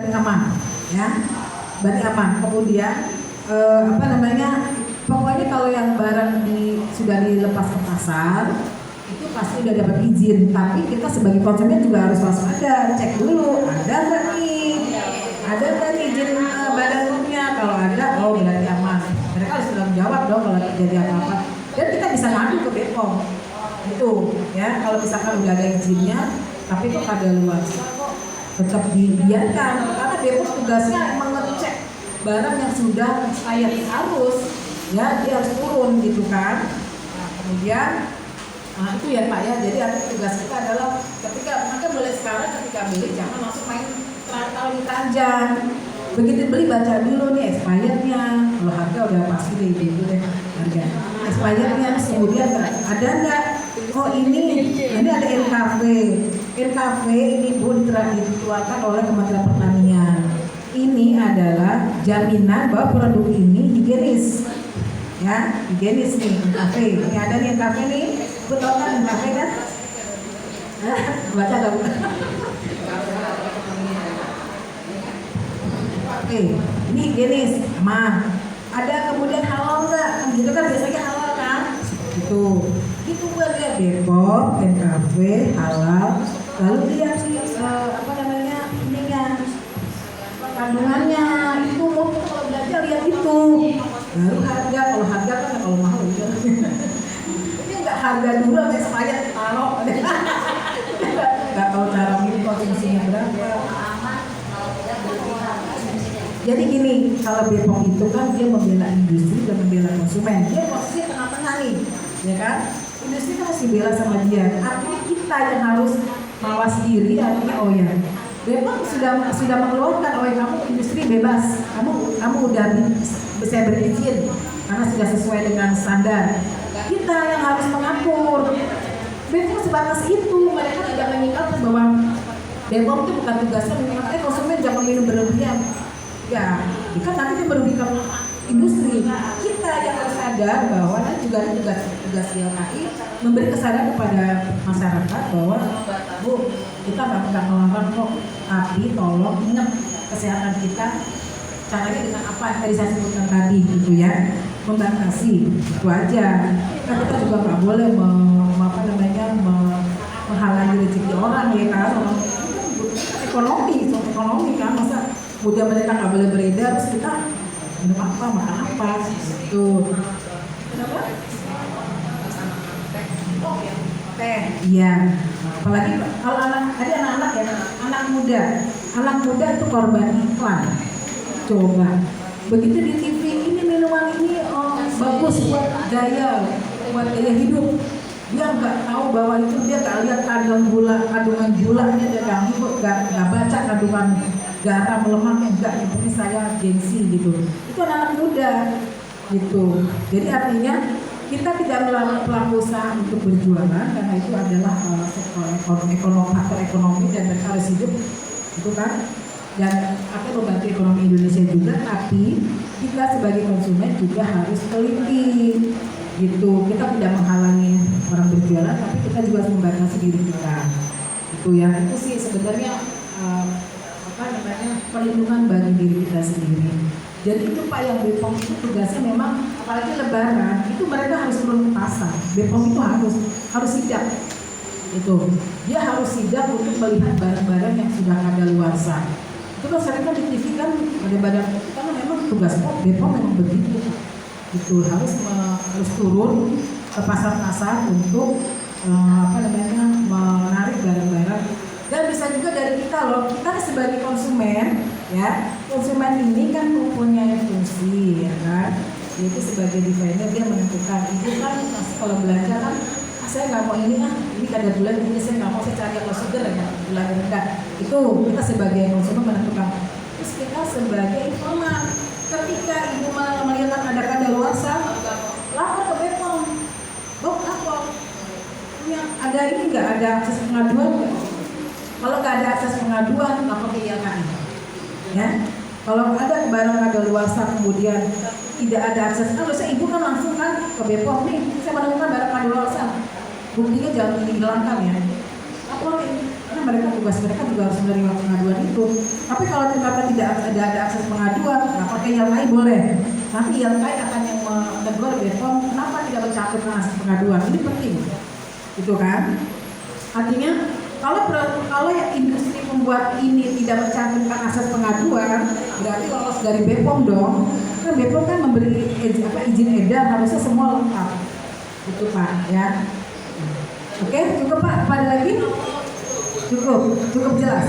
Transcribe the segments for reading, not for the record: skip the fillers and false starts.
berarti aman, ya, berarti aman. Kemudian pokoknya kalau yang barang sudah dilepas ke pasar itu pasti udah dapat izin, tapi kita sebagai konsumen juga harus waspada, cek dulu ada nggak nih izin badan hukumnya. Kalau ada, oh berarti aman. Mereka harus bertanggung jawab dong kalau terjadi apa-apa, dan kita bisa ngadu ke BPOM itu, ya. Kalau misalkan udah ada izinnya tapi kok kadaluarsa kok tetap dibiarkan, karena BPOM tugasnya mengecek barang yang sudah expired, harus, ya, dia harus turun gitu kan. Nah, kemudian itu ya Pak, ya. Jadi tugas kita adalah maka mulai sekarang ketika beli jangan langsung main taruh di keranjang. Begitu beli baca dulu nih expirednya. Kalau harga udah pasti itu deh harga expirednya. Kemudian ada nggak? Oh ini ada NKV ini Bu dikeluarkan oleh Kementerian Pertanian. Ini adalah jaminan bahwa produk ini higienis, ya, higienis nih NKV. Ini ada nih NKV nih, Bu tahu kan NKV kan? Baca nggak Bu? Oke, ini higienis, aman. Ada kemudian halal nggak? Gitu kan biasanya halal kan? Itu buat lihat BPOM, NKV, halal. Lalu lihat sih ininya, kandungannya. Itu mau kalau belajar lihat itu. Baru harga, kalau mahal itu. Ini nggak harga dulu, saya taruh. Nggak tahu cara ini konsumsinya berapa. Jadi gini, kalau BPOM itu kan dia membela industri dan membela konsumen. Dia posisi tengah-tengah nih, ya kan? Industri kan harus dibela sama dia. Artinya kita yang harus mawas diri, artinya oh ya, BPOM sudah mengeluarkan, oh ya, kamu industri bebas, kamu udah bisa berizin karena sudah sesuai dengan standar. Kita yang harus mengatur. BPOM sebatas itu, mereka tidak mengingatkan bahwa BPOM itu bukan tugasnya mengingatkan konsumen jangan minum berlebihan. Ya, kan nanti dia merugikan industri. Kita yang harus sadar bahwa nanti juga ada tugas YLKI memberi kesadaran kepada masyarakat bahwa Bu, kita nggak melarang kok, tapi tolong ingat kesehatan kita. Caranya dengan apa yang tadi saya sebutkan tadi, gitu ya, membatasi itu aja. Nah, kita juga nggak boleh menghalangi rezeki orang, ya kan? Ekonomi kan, masa kemudian mereka nggak boleh beredar, terus kita minum apa, makan apa, tuh. Kenapa? Teh, iya. Apalagi kalau anak-anak ya, anak muda itu korban iklan. Coba, begitu di TV ini minuman ini bagus buat gaya hidup. Dia nggak tahu bahwa itu, dia nggak lihat kandungan gulanya, dia nggak baca kandungan garam, lemaknya, enggak. Seperti saya gengsi gitu. Itu anak muda gitu. Jadi artinya kita tidak melarang pelaku usaha untuk berjualan karena itu adalah faktor ekonomi dan mereka harus hidup, itu kan. Dan akan membantu ekonomi Indonesia juga, tapi kita sebagai konsumen juga harus teliti gitu. Kita tidak menghalangi orang berjualan, tapi kita juga harus membatasi diri kita. Itu ya, itu sih sebenarnya perlindungan bagi diri kita sendiri. Jadi itu Pak, yang BPOM itu tugasnya memang, apalagi lebaran, itu mereka harus turun ke pasar. BPOM itu harus sidak. Itu dia harus sidak untuk melihat barang-barang yang sudah kadaluarsa. Itu kan sering kan di TV kan ada badan, karena memang tugas BPOM memang begitu. Itu harus turun ke pasar-pasar untuk menarik barang-barang. Dan bisa juga dari kita loh, kita sebagai konsumen, ya, konsumen ini kan mempunyai fungsi, ya kan, yaitu sebagai defender. Dia menentukan, itu kan kalau belanja kan, saya nggak mau ini kadar gula ini, saya nggak mau, saya cari yang sugar ya, gula rendah. Itu kita sebagai konsumen menentukan. Terus kita sebagai informan, ketika ibu melihat ada kadaluarsa, lapor ke BPOM, lapor, ada ini nggak, ada akses pengaduan nggak? Kalau nggak ada akses pengaduan, lapor ke YLKI. Ya, kalau ada barang kadaluarsa kemudian tidak ada akses, harusnya ibu kan langsung kan ke BPOM, nih saya menemukan barang kadaluarsa, buktinya jangan dihilangkan ya. Laporin, karena mereka tugas mereka juga harus menerima pengaduan itu. Tapi kalau ternyata tidak ada akses pengaduan, nah pakai YLKI boleh. Nanti YLKI akan yang menegur BPOM kenapa tidak mencantumkan akses pengaduan. Ini penting, gitu kan? Artinya kalau yang industri membuat ini tidak mencantumkan akses pengaduan, berarti lolos dari BPOM dong. Kan BPOM kan memberi izin edar harusnya semua lengkap. Itu Pak ya. Oke, cukup Pak. Apa ada lagi? Cukup jelas.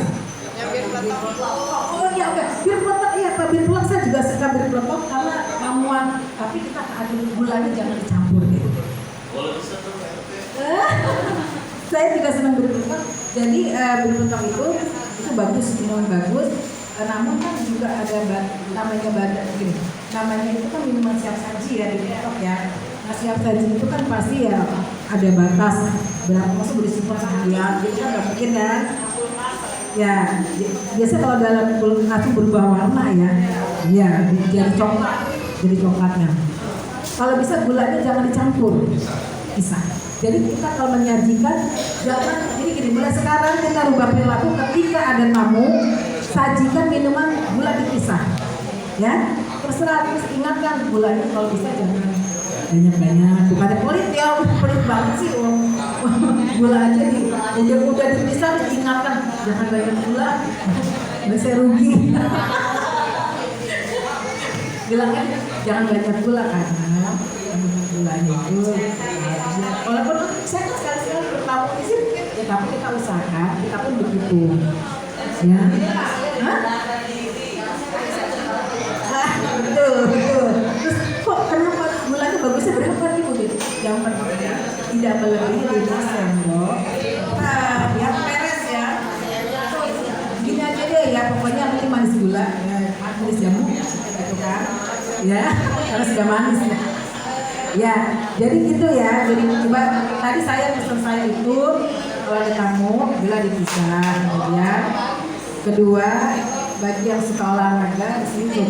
Oh iya, oke. Bir peletok iya Pak, bir peletok saya juga suka bir peletok karena ramuan. Tapi kita aduk gulanya jangan dicampur gitu. Saya juga senang bir peletok. Jadi bir peletok itu bagus, minuman bagus. Namun kan juga ada namanya itu kan minuman siap saji ya di peletok ya. Nah, siap saji itu kan pasti ya ada batas berapa masa boleh simpan seharian, jadi kan nggak mungkin kan? Ya, biasa kalau dalam langsung berubah warna ya, jadi coklatnya. Kalau bisa gulanya jangan dicampur, bisa. Jadi kita kalau menyajikan jangan, jadi gini, mulai sekarang kita rubah perilaku ketika ada tamu, sajikan minuman gula dipisah, ya. Terserah, terus ingatkan gulanya kalau bisa jangan banyak-banyak, bukannya pelit banget sih, gula aja udah dipisah, diingatkan jangan banyak gula, bisa rugi. Bilangnya jangan banyak gula karena gulanya itu, walaupun saya sekali-sekali bertamu di sini, ya tapi kita usahakan, kita pun begitu, ya. Betul. Terus kok kenapa gulanya bagusnya berapa nih Bu? Yang tidak melebihi 5 sendok. Nah, yang beres ya. Gini aja deh ya, pokoknya yang penting manis gula, ya, manis jamu, gitu kan? Ya, karena sudah manis ya. Ya, jadi gitu ya. Jadi coba tadi pesan saya itu kalau ada tamu gula dipisah, kemudian kedua bagi yang suka olahraga di sini